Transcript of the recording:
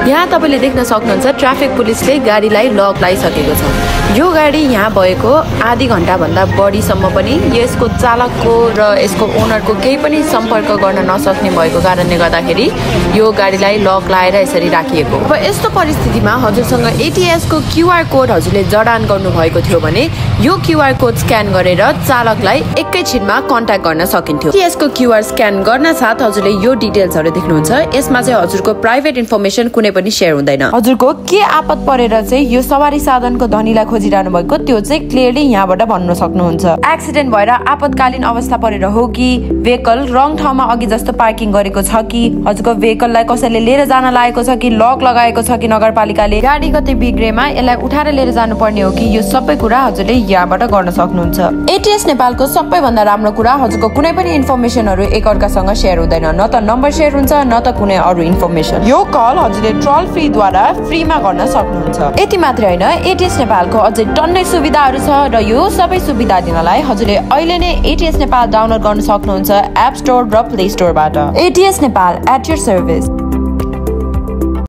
यहाँ तपाईले देख्न सक्नुहुन्छ ट्राफिक पुलिसले गाडीलाई लक लगाइसकेको छ। यो गाडी यहाँ भएको आधी घण्टा भन्दा बढीसम्म पनि यसको चालकको र यसको ओनरको केही पनि सम्पर्क गर्न नसक्ने भएको कारणले गर्दाखेरि यो गाडीलाई लक लगाएर यसरी राखिएको। अब यस्तो परिस्थितिमा हजुरसँग एटीएस को क्यूआर कोड हजुरले जडान गर्नु भएको थियो भने यो क्यूआर कोड स्क्यान गरेर चालकलाई एकैछिनमा कन्ट्याक्ट गर्न सकिन्थ्यो। एटीएस को क्यूआर स्क्यान गर्न साथ हजुरले यो डिटेल्सहरु देख्नुहुन्छ। यसमा चाहिँ हजुरको प्राइभेट इन्फर्मेसन कुनै पनि शेयर हुँदैन। हजुरको के आपत परेर चाहिँ यो सवारी साधनको धनीलाई खोजिरहनु भएको त्यो चाहिँ क्लियरली यहाँबाट भन्न सक्नुहुन्छ। एक्सिडेन्ट भएर आपतकालीन अवस्था परेर हो कि भेहिकल रङ ठाउँमा अघि जस्तो पार्किङ गरेको छ कि हजुरको भेहिकललाई कसैले लिएर जान लागेको छ कि लक लगाएको छ कि नगरपालिकाले गाडी कतै बिग्रेमा यसलाई उठाएर लिएर जानु पर्ने हो कि यो सबै कुरा हजुरले यहाँबाट गर्न सक्नुहुन्छ। एटीएस नेपालको सबैभन्दा राम्रो कुरा हजुरको कुनै पनि इन्फर्मेसनहरु एकअर्कासँग शेयर हुँदैन। न त नम्बर शेयर हुन्छ न त कुनै अरु इन्फर्मेसन। यो कल हजुरले टोल फ्री द्वारा फ्रीमा गर्न सक्नुहुन्छ। यति मात्रै हैन, एटीएस नेपालको अझै टन्नै सुविधाहरु छ र यो सबै सुविधा दिनलाई हजुरले अहिले नै एटीएस नेपाल डाउनलोड गर्न सक्नुहुन्छ एप स्टोर र प्ले स्टोरबाट। ATS Nepal at your service.